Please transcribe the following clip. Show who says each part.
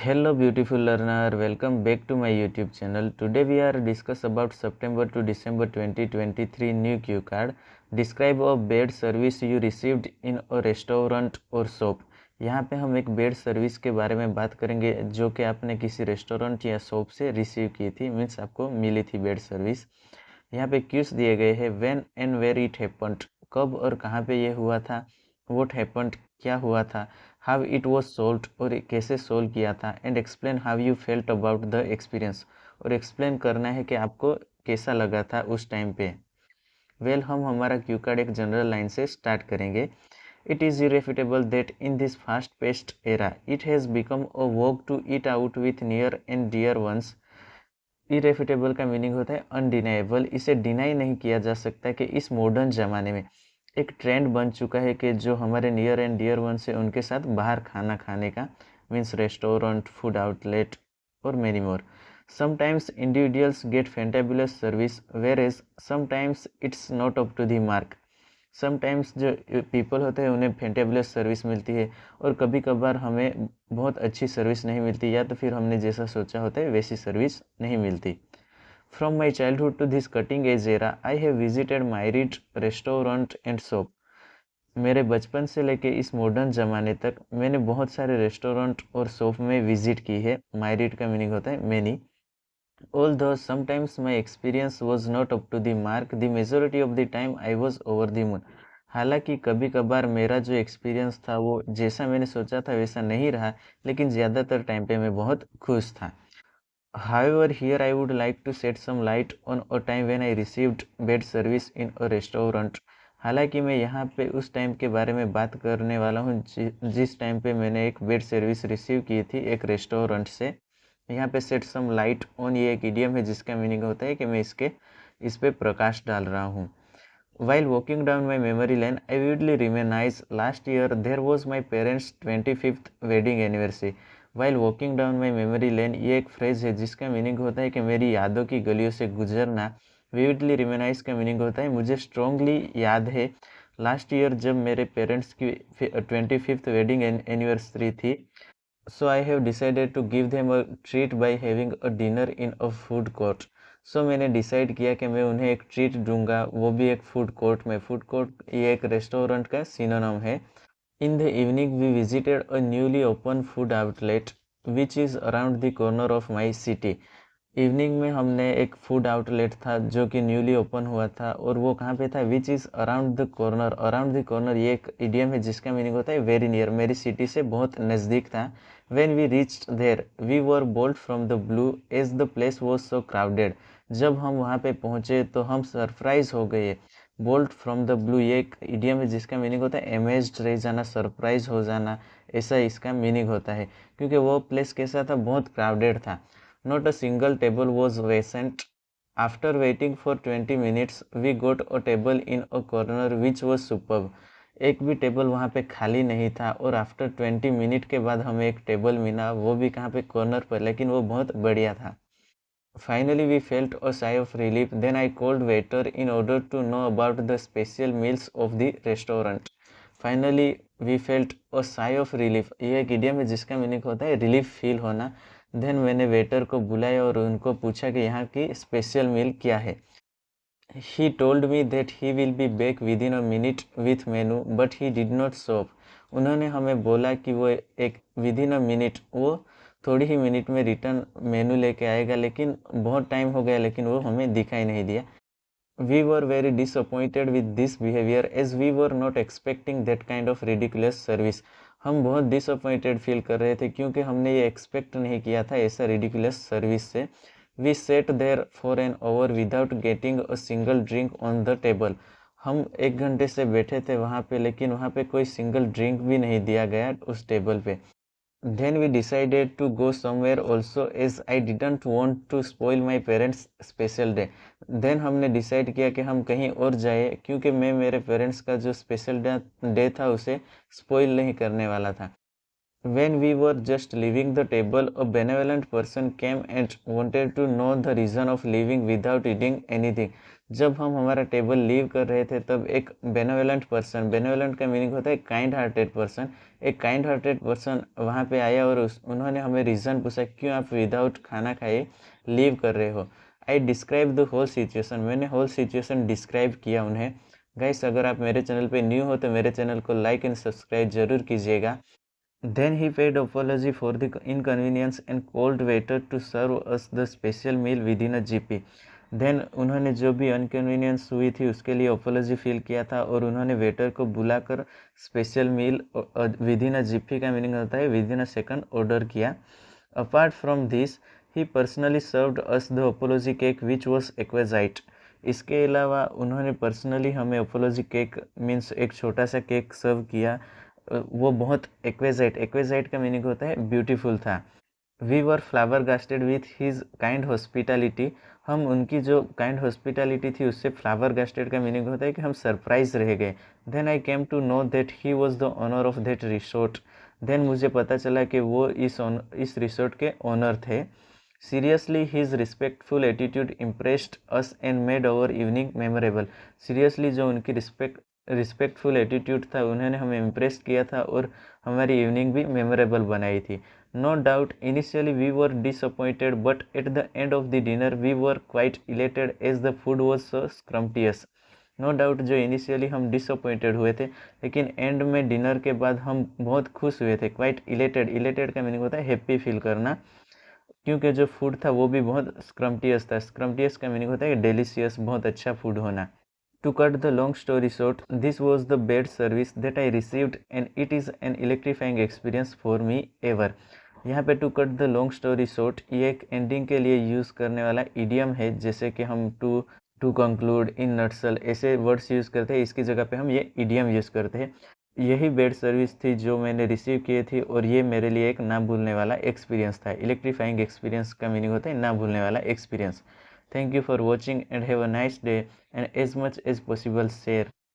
Speaker 1: Hello beautiful learner, welcome back to my YouTube channel. Today we are discuss about September to December 2023 new cue card. Describe a bed service you received in a restaurant or shop. यहाँ पे हम एक bed service के बारे में बात करेंगे जो कि आपने किसी रेस्टोरेंट या शॉप से रिसीव की थी, मीन्स आपको मिली थी बेड सर्विस। यहाँ पे क्यूज दिए गए हैं when and where it happened, कब और कहाँ पे ये हुआ था, व्हाट हैपेंड क्या हुआ था, हाउ इट वॉज सोल्व और कैसे सोल्व किया था, and explain how you felt about the experience और एक्सप्लेन करना है कि आपको कैसा लगा था उस टाइम पे। हम हमारा क्यू कार्ड एक जनरल लाइन से स्टार्ट करेंगे। It is irrefutable that in this fast-paced era, it has become a vogue to eat out with near and dear ones. irrefutable का मीनिंग होता है अनडिनाइबल, इसे डिनाई नहीं किया जा सकता कि इस मॉडर्न ज़माने में एक ट्रेंड बन चुका है कि जो हमारे नियर एंड डियर वन से उनके साथ बाहर खाना खाने का, मीन्स रेस्टोरेंट, फूड आउटलेट और many more. Sometimes individuals get fantabulous service whereas sometimes it's not up to the mark. Sometimes जो पीपल होते हैं उन्हें फैंटेबुलस सर्विस मिलती है और कभी कभार हमें बहुत अच्छी सर्विस नहीं मिलती, या तो फिर हमने जैसा सोचा होता है वैसी सर्विस नहीं मिलती। From my childhood to this cutting edge era, I have visited myriad restaurant and shop. मेरे बचपन से लेके इस मॉडर्न ज़माने तक मैंने बहुत सारे रेस्टोरेंट और शॉप में विजिट की है। myriad का मीनिंग होता है many. Although sometimes my experience was not up to the mark, the majority of the time I was over the moon. हालांकि कभी कभार मेरा जो एक्सपीरियंस था वो जैसा मैंने सोचा था वैसा नहीं रहा, लेकिन ज़्यादातर टाइम पे मैं बहुत खुश था। However, here I would like to shed some light on a time when I received bed service in a restaurant. हालांकि मैं यहाँ पे उस टाइम के बारे में बात करने वाला हूँ जिस टाइम पे मैंने एक बेड सर्विस रिसीव की थी एक रेस्टोरेंट से। यहाँ पे सेट सम लाइट ऑन, ये एक इडियम है जिसका मीनिंग होता है कि मैं इस पे प्रकाश डाल रहा हूँ। While walking down my memory lane, I vividly reminisce last year there was my parents' 25th wedding anniversary. While walking down my memory lane, ये एक फ्रेज है जिसका मीनिंग होता है कि मेरी यादों की गलियों से गुजरना। विविडली रिमेनाइज का मीनिंग होता है मुझे स्ट्रॉन्गली याद है लास्ट ईयर जब मेरे पेरेंट्स की 25th वेडिंग एनिवर्सरी थी। So I have decided to give them a treat by having a dinner in a food court. So मैंने डिसाइड किया कि मैं उन्हें एक ट्रीट दूंगा, वो भी एक फूड कोर्ट में। फूड कोर्ट ये एक रेस्टोरेंट का सिनोनिम है। In the evening we visited a newly open food outlet which is around the corner of my city. Evening में हमने एक फूड आउटलेट था जो कि न्यूली ओपन हुआ था और वो कहाँ पे था, विच is around the corner. Around the corner ये एक इडियम है जिसका मीनिंग होता है वेरी नियर, मेरी सिटी से बहुत नज़दीक था। When we reached there we were bowled from the blue as the place was so crowded. जब हम वहाँ पे पहुँचे तो हम सरप्राइज हो गए। बोल्ड फ्रॉम द ब्लू ये एक इडियम है जिसका मीनिंग होता है अमेज्ड रह जाना, सरप्राइज हो जाना, ऐसा इसका मीनिंग होता है। क्योंकि वो प्लेस कैसा था, बहुत क्राउडेड था। Not a single table was vacant. After waiting for 20 minutes, we got a table in a corner which was superb. एक भी टेबल वहाँ पे खाली नहीं था और आफ्टर 20 मिनट के बाद हमें एक टेबल मिला, वो भी कहाँ पे, कॉर्नर पर, लेकिन वो बहुत बढ़िया था। Finally, we felt a sigh of relief. Then I called waiter in order to know about the special meals of the restaurant. Finally, we felt a sigh of relief. ये एक इडियम है जिसका मीनिंग होता है relief feel होना। Then मैंने waiter को बुलाया और उनको पूछा कि यहाँ की स्पेशल मील क्या है। He told me that he will be back within a minute with menu, but he did not show up. उन्होंने हमें बोला कि वो एक विदिन अ मिनट, वो थोड़ी ही मिनट में रिटर्न मेनू लेके आएगा, लेकिन बहुत टाइम हो गया लेकिन वो हमें दिखाई नहीं दिया। We were very disappointed with this behavior as we were not expecting that kind of ridiculous service. हम बहुत डिसअपॉइंटेड फील कर रहे थे क्योंकि हमने ये एक्सपेक्ट नहीं किया था ऐसा रिडिकुलस सर्विस से। We sat there for an hour without getting a single drink on the table. हम 1 घंटे से बैठे थे वहाँ पे, लेकिन वहाँ पे कोई सिंगल ड्रिंक भी नहीं दिया गया उस टेबल पे। Then we decided to go somewhere also as I didn't want to spoil my parents' special day. Then हमने डिसाइड किया कि हम कहीं और जाए क्योंकि मैं मेरे पेरेंट्स का जो स्पेशल डे था उसे स्पॉइल नहीं करने वाला था। When we were just leaving the table, a benevolent person came and wanted to know the reason of leaving without eating anything. जब हम हमारा टेबल लीव कर रहे थे तब एक बेनेवलेंट पर्सन, बेनेवलेंट का मीनिंग होता है काइंड हार्टेड पर्सन, एक काइंड हार्टेड पर्सन वहाँ पे आया और उन्होंने हमें रीज़न पूछा क्यों आप विदाउट खाना खाए लीव कर रहे हो। I describe the whole situation, मैंने होल सिचुएशन डिस्क्राइब किया उन्हें। गाइस, अगर आप मेरे चैनल पे न्यू हो तो मेरे चैनल को लाइक एंड सब्सक्राइब जरूर कीजिएगा। Then he paid apology for the inconvenience and called waiter to serve us the special meal within a GP. Then उन्होंने जो भी इनकन्वीनियंस हुई थी उसके लिए अपोलॉजी फील किया था और उन्होंने वेटर को बुलाकर special meal within a jiffy का मीनिंग होता है विदिन अ सेकंड ऑर्डर किया। Apart from this he personally served us the apology cake which was exquisite. इसके अलावा उन्होंने पर्सनली हमें अपोलॉजी केक मीन्स एक छोटा सा केक सर्व किया। वो बहुत एक्वेजाइट, एक्वेजाइट का मीनिंग होता है ब्यूटीफुल था। We were flabbergasted with his kind hospitality, हम उनकी जो काइंड हॉस्पिटैलिटी थी उससे फ्लावर गास्टेड का मीनिंग होता है कि हम सरप्राइज रह गए। Then I came to know that he was the owner of that resort, then मुझे पता चला कि वो इस रिसोर्ट के ओनर थे। Seriously his respectful attitude impressed us and made our evening memorable. Seriously जो उनकी रिस्पेक्टफुल एटीट्यूड था उन्होंने हमें इम्प्रेस किया था और हमारी इवनिंग भी मेमोरेबल बनाई थी। No doubt initially we were disappointed but at the end of the dinner we were quite elated as the food was so scrumptious. No doubt जो इनिशियली हम डिसअपॉइंटेड हुए थे लेकिन एंड में डिनर के बाद हम बहुत खुश हुए थे। क्वाइट इलेटेड, इलेटेड का मीनिंग होता है हैप्पी फील करना, क्योंकि जो फूड था वो भी बहुत स्क्रम्पियस था। स्क्रम्पियस का मीनिंग होता है डेलीशियस, बहुत अच्छा फूड होना। To cut the long story short, this was the best service that I received and it is an electrifying experience for me ever. यहाँ पे to cut the long story short ये एक ending के लिए use करने वाला idiom है, जैसे कि हम टू कंक्लूड, इन नटसल ऐसे वर्ड्स यूज़ करते हैं, इसकी जगह पे हम ये इडियम यूज़ करते हैं। यही बेड सर्विस थी जो मैंने रिसीव की थी और ये मेरे लिए एक ना भूलने वाला एक्सपीरियंस था। इलेक्ट्रीफाइंग एक्सपीरियंस का मीनिंग होता है ना भूलने वाला experience. Thank you for watching and have a nice day, and as much as possible share.